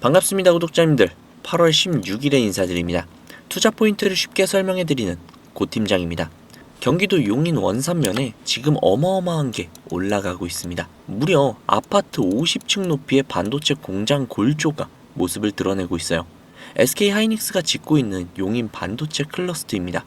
반갑습니다, 구독자님들. 8월 16일에 인사드립니다. 투자 포인트를 쉽게 설명해드리는 고 팀장입니다. 경기도 용인 원산면에 지금 어마어마한 게 올라가고 있습니다. 무려 아파트 50층 높이의 반도체 공장 골조가 모습을 드러내고 있어요. SK하이닉스가 짓고 있는 용인 반도체 클러스터입니다.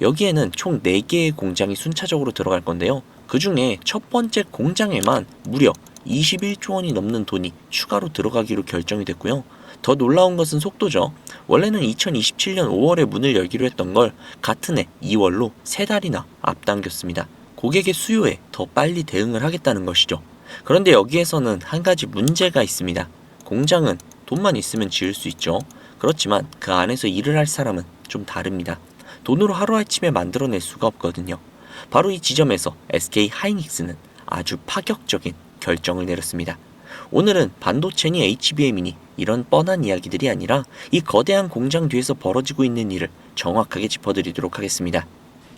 여기에는 총 4개의 공장이 순차적으로 들어갈 건데요. 그 중에 첫 번째 공장에만 무려 21조 원이 넘는 돈이 추가로 들어가기로 결정이 됐고요. 더 놀라운 것은 속도죠. 원래는 2027년 5월에 문을 열기로 했던 걸 같은 해 2월로 3달이나 앞당겼습니다. 고객의 수요에 더 빨리 대응을 하겠다는 것이죠. 그런데 여기에서는 한 가지 문제가 있습니다. 공장은 돈만 있으면 지을 수 있죠. 그렇지만 그 안에서 일을 할 사람은 좀 다릅니다. 돈으로 하루아침에 만들어낼 수가 없거든요. 바로 이 지점에서 SK하이닉스는 아주 파격적인 결정을 내렸습니다. 오늘은 반도체니 HBM이니 이런 뻔한 이야기들이 아니라 이 거대한 공장 뒤에서 벌어지고 있는 일을 정확하게 짚어드리도록 하겠습니다.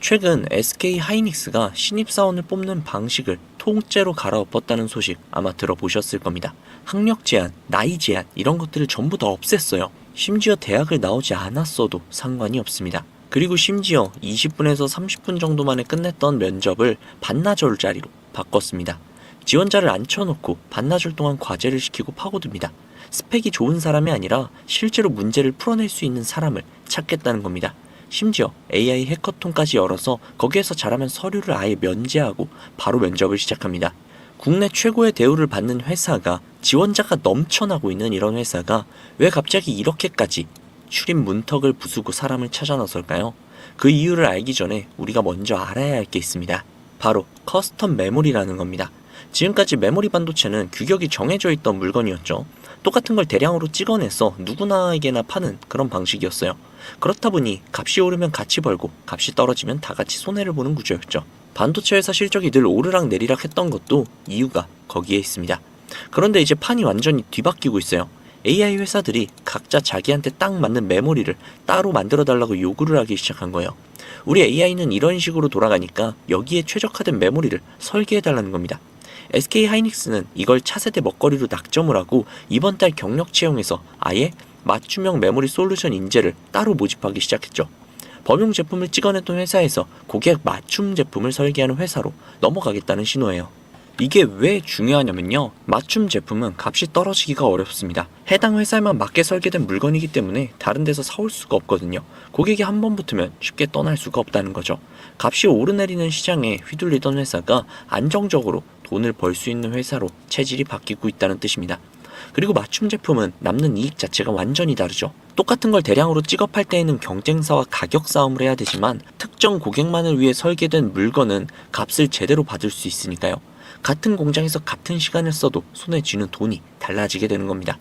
최근 SK하이닉스가 신입사원을 뽑는 방식을 통째로 갈아엎었다는 소식 아마 들어보셨을 겁니다. 학력 제한, 나이 제한 이런 것들을 전부 다 없앴어요. 심지어 대학을 나오지 않았어도 상관이 없습니다. 그리고 심지어 20분에서 30분 정도 만에 끝냈던 면접을 반나절짜리로 바꿨습니다. 지원자를 앉혀놓고 반나절 동안 과제를 시키고 파고듭니다. 스펙이 좋은 사람이 아니라 실제로 문제를 풀어낼 수 있는 사람을 찾겠다는 겁니다. 심지어 AI 해커톤까지 열어서 거기에서 잘하면 서류를 아예 면제하고 바로 면접을 시작합니다. 국내 최고의 대우를 받는 회사가 지원자가 넘쳐나고 있는 이런 회사가 왜 갑자기 이렇게까지 출입 문턱을 부수고 사람을 찾아 나설까요? 그 이유를 알기 전에 우리가 먼저 알아야 할 게 있습니다. 바로 커스텀 메모리라는 겁니다. 지금까지 메모리 반도체는 규격이 정해져 있던 물건이었죠. 똑같은 걸 대량으로 찍어내서 누구나에게나 파는 그런 방식이었어요. 그렇다 보니 값이 오르면 같이 벌고 값이 떨어지면 다 같이 손해를 보는 구조였죠. 반도체 회사 실적이 늘 오르락 내리락 했던 것도 이유가 거기에 있습니다. 그런데 이제 판이 완전히 뒤바뀌고 있어요. AI 회사들이 각자 자기한테 딱 맞는 메모리를 따로 만들어 달라고 요구를 하기 시작한 거예요. 우리 AI는 이런 식으로 돌아가니까 여기에 최적화된 메모리를 설계해 달라는 겁니다. SK하이닉스는 이걸 차세대 먹거리로 낙점을 하고 이번 달 경력 채용에서 아예 맞춤형 메모리 솔루션 인재를 따로 모집하기 시작했죠. 범용 제품을 찍어냈던 회사에서 고객 맞춤 제품을 설계하는 회사로 넘어가겠다는 신호예요. 이게 왜 중요하냐면요. 맞춤 제품은 값이 떨어지기가 어렵습니다. 해당 회사에만 맞게 설계된 물건이기 때문에 다른 데서 사올 수가 없거든요. 고객이 한 번 붙으면 쉽게 떠날 수가 없다는 거죠. 값이 오르내리는 시장에 휘둘리던 회사가 안정적으로 돈을 벌 수 있는 회사로 체질이 바뀌고 있다는 뜻입니다. 그리고 맞춤 제품은 남는 이익 자체가 완전히 다르죠. 똑같은 걸 대량으로 찍어 팔 때에는 경쟁사와 가격 싸움을 해야 되지만 특정 고객만을 위해 설계된 물건은 값을 제대로 받을 수 있으니까요. 같은 공장에서 같은 시간을 써도 손에 쥐는 돈이 달라지게 되는 겁니다.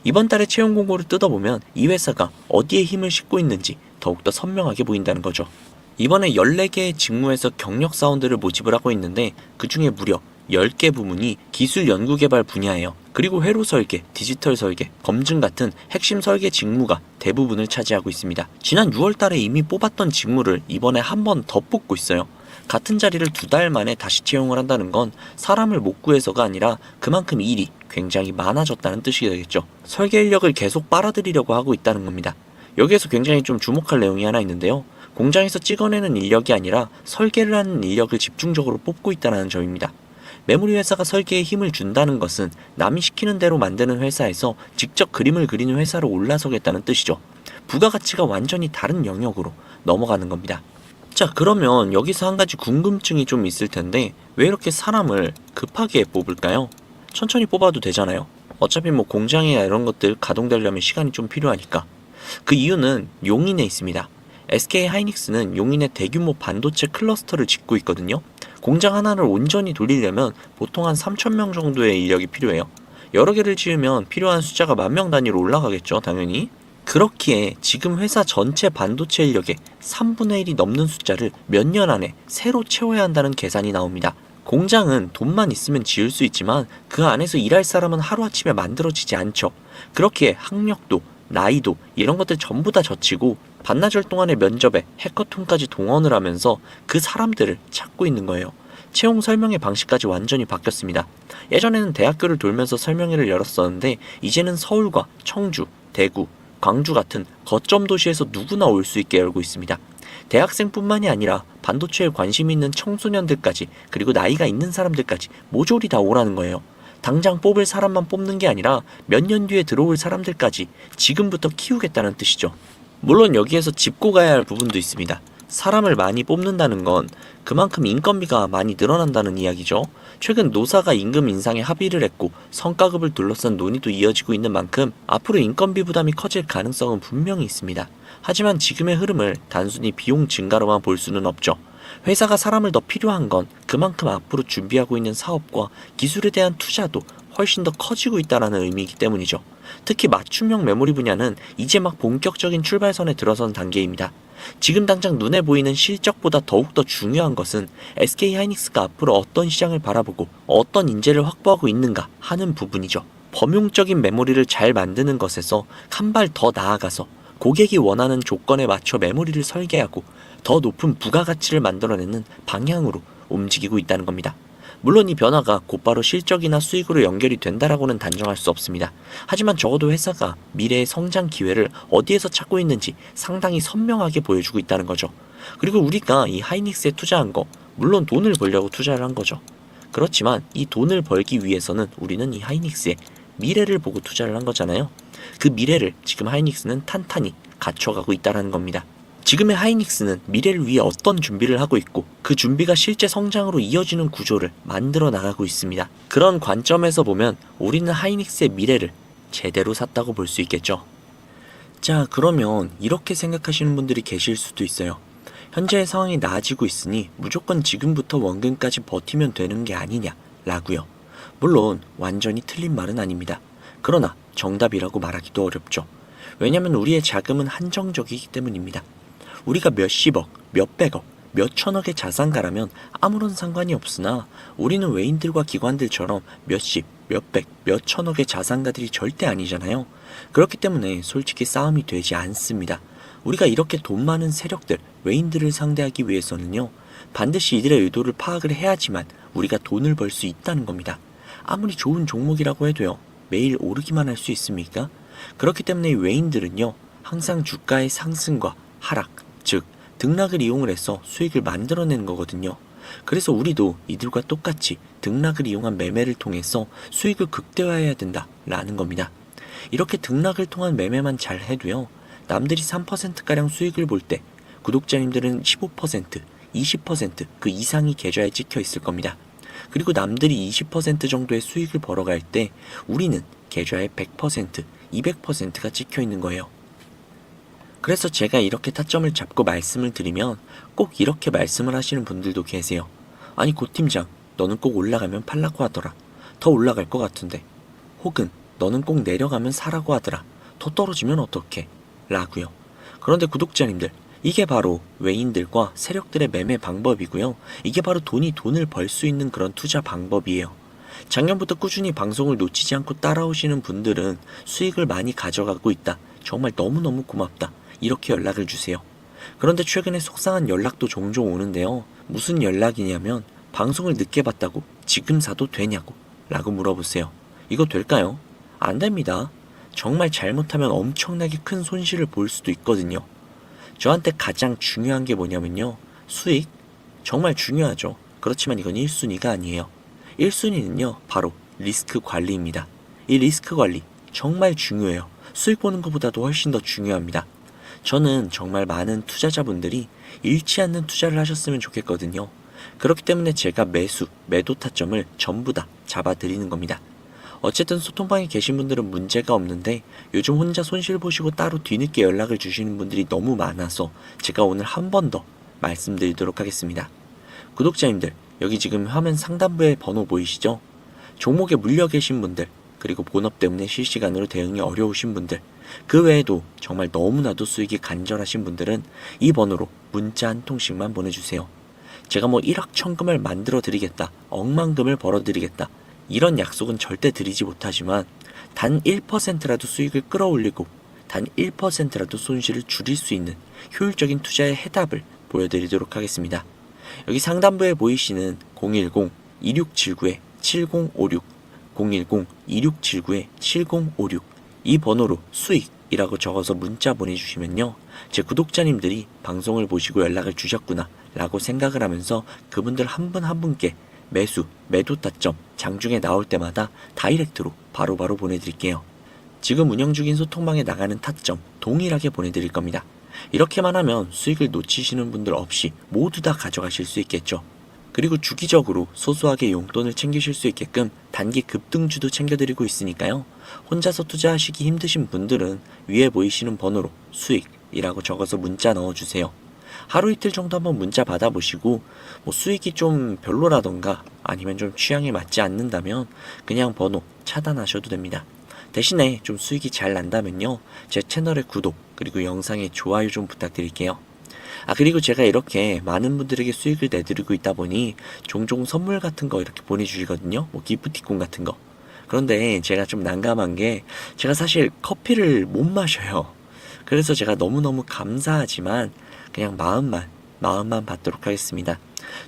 이번 달에 채용 공고를 뜯어보면 이 회사가 어디에 힘을 싣고 있는지 더욱더 선명하게 보인다는 거죠. 이번에 14개의 직무에서 경력 사원들을 모집을 하고 있는데 그 중에 무려 10개 부문이 기술 연구개발 분야예요. 그리고 회로 설계, 디지털 설계, 검증 같은 핵심 설계 직무가 대부분을 차지하고 있습니다. 지난 6월 달에 이미 뽑았던 직무를 이번에 한 번 더 뽑고 있어요. 같은 자리를 2달 만에 다시 채용을 한다는 건 사람을 못 구해서가 아니라 그만큼 일이 굉장히 많아졌다는 뜻이 되겠죠. 설계 인력을 계속 빨아들이려고 하고 있다는 겁니다. 여기에서 굉장히 좀 주목할 내용이 하나 있는데요. 공장에서 찍어내는 인력이 아니라 설계를 하는 인력을 집중적으로 뽑고 있다는 점입니다. 메모리 회사가 설계에 힘을 준다는 것은 남이 시키는 대로 만드는 회사에서 직접 그림을 그리는 회사로 올라서겠다는 뜻이죠. 부가가치가 완전히 다른 영역으로 넘어가는 겁니다. 자, 그러면 여기서 한 가지 궁금증이 좀 있을 텐데 왜 이렇게 사람을 급하게 뽑을까요? 천천히 뽑아도 되잖아요. 어차피 뭐 공장이나 이런 것들 가동되려면 시간이 좀 필요하니까. 그 이유는 용인에 있습니다. SK하이닉스는 용인에 대규모 반도체 클러스터를 짓고 있거든요. 공장 하나를 온전히 돌리려면 보통 한 3,000명 정도의 인력이 필요해요. 여러 개를 지으면 필요한 숫자가 10,000명 단위로 올라가겠죠, 당연히. 그렇기에 지금 회사 전체 반도체 인력의 3분의 1이 넘는 숫자를 몇 년 안에 새로 채워야 한다는 계산이 나옵니다. 공장은 돈만 있으면 지을 수 있지만 그 안에서 일할 사람은 하루아침에 만들어지지 않죠. 그렇기에 학력도 나이도 이런 것들 전부 다 젖히고 반나절 동안의 면접에 해커톤까지 동원을 하면서 그 사람들을 찾고 있는 거예요. 채용 설명회 방식까지 완전히 바뀌었습니다. 예전에는 대학교를 돌면서 설명회를 열었었는데 이제는 서울과 청주, 대구, 광주 같은 거점 도시에서 누구나 올 수 있게 열고 있습니다. 대학생뿐만이 아니라 반도체에 관심이 있는 청소년들까지, 그리고 나이가 있는 사람들까지 모조리 다 오라는 거예요. 당장 뽑을 사람만 뽑는 게 아니라 몇 년 뒤에 들어올 사람들까지 지금부터 키우겠다는 뜻이죠. 물론 여기에서 짚고 가야 할 부분도 있습니다. 사람을 많이 뽑는다는 건 그만큼 인건비가 많이 늘어난다는 이야기죠. 최근 노사가 임금 인상에 합의를 했고 성과급을 둘러싼 논의도 이어지고 있는 만큼 앞으로 인건비 부담이 커질 가능성은 분명히 있습니다. 하지만 지금의 흐름을 단순히 비용 증가로만 볼 수는 없죠. 회사가 사람을 더 필요한 건 그만큼 앞으로 준비하고 있는 사업과 기술에 대한 투자도 훨씬 더 커지고 있다는 의미이기 때문이죠. 특히 맞춤형 메모리 분야는 이제 막 본격적인 출발선에 들어선 단계입니다. 지금 당장 눈에 보이는 실적보다 더욱더 중요한 것은 SK하이닉스가 앞으로 어떤 시장을 바라보고 어떤 인재를 확보하고 있는가 하는 부분이죠. 범용적인 메모리를 잘 만드는 것에서 한 발 더 나아가서 고객이 원하는 조건에 맞춰 메모리를 설계하고 더 높은 부가가치를 만들어내는 방향으로 움직이고 있다는 겁니다. 물론 이 변화가 곧바로 실적이나 수익으로 연결이 된다라고는 단정할 수 없습니다. 하지만 적어도 회사가 미래의 성장 기회를 어디에서 찾고 있는지 상당히 선명하게 보여주고 있다는 거죠. 그리고 우리가 이 하이닉스에 투자한 거, 물론 돈을 벌려고 투자를 한 거죠. 그렇지만 이 돈을 벌기 위해서는 우리는 이 하이닉스의 미래를 보고 투자를 한 거잖아요. 그 미래를 지금 하이닉스는 탄탄히 갖춰가고 있다는 겁니다. 지금의 하이닉스는 미래를 위해 어떤 준비를 하고 있고 그 준비가 실제 성장으로 이어지는 구조를 만들어 나가고 있습니다. 그런 관점에서 보면 우리는 하이닉스의 미래를 제대로 샀다고 볼 수 있겠죠. 자, 그러면 이렇게 생각하시는 분들이 계실 수도 있어요. 현재의 상황이 나아지고 있으니 무조건 지금부터 원금까지 버티면 되는 게 아니냐 라고요. 물론 완전히 틀린 말은 아닙니다. 그러나 정답이라고 말하기도 어렵죠. 왜냐면 우리의 자금은 한정적이기 때문입니다. 우리가 몇십억, 몇백억, 몇천억의 자산가라면 아무런 상관이 없으나 우리는 외인들과 기관들처럼 몇십, 몇백, 몇천억의 자산가들이 절대 아니잖아요. 그렇기 때문에 솔직히 싸움이 되지 않습니다. 우리가 이렇게 돈 많은 세력들, 외인들을 상대하기 위해서는요, 반드시 이들의 의도를 파악을 해야지만 우리가 돈을 벌 수 있다는 겁니다. 아무리 좋은 종목이라고 해도요, 매일 오르기만 할 수 있습니까? 그렇기 때문에 이 외인들은요, 항상 주가의 상승과 하락, 즉 등락을 이용을 해서 수익을 만들어내는 거거든요. 그래서 우리도 이들과 똑같이 등락을 이용한 매매를 통해서 수익을 극대화해야 된다라는 겁니다. 이렇게 등락을 통한 매매만 잘 해도요, 남들이 3%가량 수익을 볼 때 구독자님들은 15%, 20% 그 이상이 계좌에 찍혀 있을 겁니다. 그리고 남들이 20% 정도의 수익을 벌어갈 때 우리는 계좌에 100%, 200%가 찍혀 있는 거예요. 그래서 제가 이렇게 타점을 잡고 말씀을 드리면 꼭 이렇게 말씀을 하시는 분들도 계세요. 아니 고 팀장, 너는 꼭 올라가면 팔라고 하더라. 더 올라갈 것 같은데. 혹은 너는 꼭 내려가면 사라고 하더라. 더 떨어지면 어떡해? 라고요. 그런데 구독자님들, 이게 바로 외인들과 세력들의 매매 방법이고요. 이게 바로 돈을 벌 수 있는 그런 투자 방법이에요. 작년부터 꾸준히 방송을 놓치지 않고 따라오시는 분들은 수익을 많이 가져가고 있다. 정말 너무너무 고맙다. 이렇게 연락을 주세요. 그런데 최근에 속상한 연락도 종종 오는데요. 무슨 연락이냐면 방송을 늦게 봤다고 지금 사도 되냐고 라고 물어보세요. 이거 될까요? 안 됩니다. 정말 잘못하면 엄청나게 큰 손실을 볼 수도 있거든요. 저한테 가장 중요한 게 뭐냐면요. 수익? 정말 중요하죠. 그렇지만 이건 1순위가 아니에요. 1순위는요. 바로 리스크 관리입니다. 이 리스크 관리 정말 중요해요. 수익 보는 것보다도 훨씬 더 중요합니다. 저는 정말 많은 투자자분들이 잃지 않는 투자를 하셨으면 좋겠거든요. 그렇기 때문에 제가 매도 타점을 전부 다 잡아드리는 겁니다. 어쨌든 소통방에 계신 분들은 문제가 없는데 요즘 혼자 손실 보시고 따로 뒤늦게 연락을 주시는 분들이 너무 많아서 제가 오늘 한 번 더 말씀드리도록 하겠습니다. 구독자님들, 여기 지금 화면 상단부에 번호 보이시죠? 종목에 물려 계신 분들, 그리고 본업 때문에 실시간으로 대응이 어려우신 분들, 그 외에도 정말 너무나도 수익이 간절하신 분들은 이 번호로 문자 한 통씩만 보내주세요. 제가 뭐 1억 천금을 만들어 드리겠다, 억만금을 벌어 드리겠다, 이런 약속은 절대 드리지 못하지만 단 1%라도 수익을 끌어올리고 단 1%라도 손실을 줄일 수 있는 효율적인 투자의 해답을 보여드리도록 하겠습니다. 여기 상단부에 보이시는 010-2679-7056, 010-2679-7056 이 번호로 수익이라고 적어서 문자 보내주시면요, 제 구독자님들이 방송을 보시고 연락을 주셨구나 라고 생각을 하면서 그분들 한 분 한 분께 매수, 매도 타점 장중에 나올 때마다 다이렉트로 바로바로 보내드릴게요. 지금 운영 중인 소통방에 나가는 타점 동일하게 보내드릴 겁니다. 이렇게만 하면 수익을 놓치시는 분들 없이 모두 다 가져가실 수 있겠죠. 그리고 주기적으로 소소하게 용돈을 챙기실 수 있게끔 단기 급등주도 챙겨드리고 있으니까요. 혼자서 투자하시기 힘드신 분들은 위에 보이시는 번호로 수익이라고 적어서 문자 넣어주세요. 하루 이틀 정도 한번 문자 받아보시고 수익이 좀 별로라던가 아니면 좀 취향에 맞지 않는다면 그냥 번호 차단하셔도 됩니다. 대신에 좀 수익이 잘 난다면요, 제 채널의 구독 그리고 영상의 좋아요 좀 부탁드릴게요. 그리고 제가 이렇게 많은 분들에게 수익을 내드리고 있다 보니 종종 선물 같은 거 이렇게 보내주시거든요. 기프티콘 같은 거. 그런데 제가 좀 난감한 게 제가 사실 커피를 못 마셔요. 그래서 제가 너무너무 감사하지만 그냥 마음만 받도록 하겠습니다.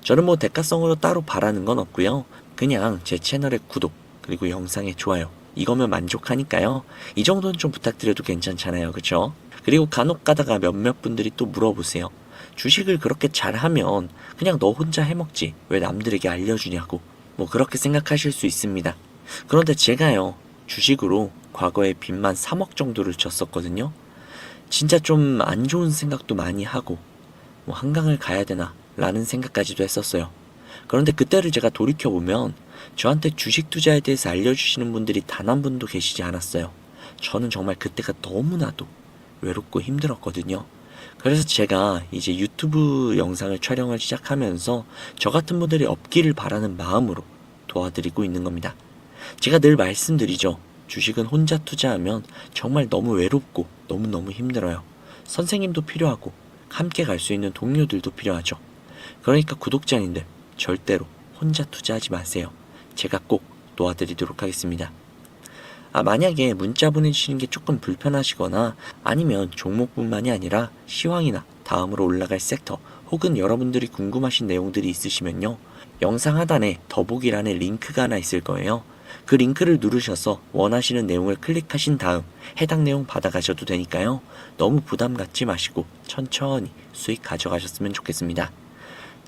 저는 대가성으로 따로 바라는 건 없고요. 그냥 제 채널의 구독 그리고 영상의 좋아요 이거면 만족하니까요. 이 정도는 좀 부탁드려도 괜찮잖아요. 그쵸? 그리고 간혹 가다가 몇몇 분들이 또 물어보세요. 주식을 그렇게 잘하면 그냥 너 혼자 해먹지 왜 남들에게 알려주냐고 그렇게 생각하실 수 있습니다. 그런데 제가요, 주식으로 과거에 빚만 3억 정도를 졌었거든요. 진짜 좀 안 좋은 생각도 많이 하고 한강을 가야 되나 라는 생각까지도 했었어요. 그런데 그때를 제가 돌이켜보면 저한테 주식 투자에 대해서 알려주시는 분들이 단 한 분도 계시지 않았어요. 저는 정말 그때가 너무나도 외롭고 힘들었거든요. 그래서 제가 이제 유튜브 영상을 촬영을 시작하면서 저 같은 분들이 없기를 바라는 마음으로 도와드리고 있는 겁니다. 제가 늘 말씀드리죠. 주식은 혼자 투자하면 정말 너무 외롭고 너무너무 힘들어요. 선생님도 필요하고 함께 갈 수 있는 동료들도 필요하죠. 그러니까 구독자님들 절대로 혼자 투자하지 마세요. 제가 꼭 도와드리도록 하겠습니다. 만약에 문자 보내주시는 게 조금 불편하시거나 아니면 종목뿐만이 아니라 시황이나 다음으로 올라갈 섹터 혹은 여러분들이 궁금하신 내용들이 있으시면요, 영상 하단에 더보기란에 링크가 하나 있을 거예요. 그 링크를 누르셔서 원하시는 내용을 클릭하신 다음 해당 내용 받아가셔도 되니까요. 너무 부담 갖지 마시고 천천히 수익 가져가셨으면 좋겠습니다.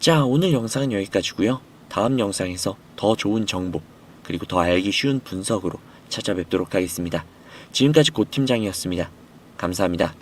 자, 오늘 영상은 여기까지고요. 다음 영상에서 더 좋은 정보 그리고 더 알기 쉬운 분석으로 찾아뵙도록 하겠습니다. 지금까지 고 팀장이었습니다. 감사합니다.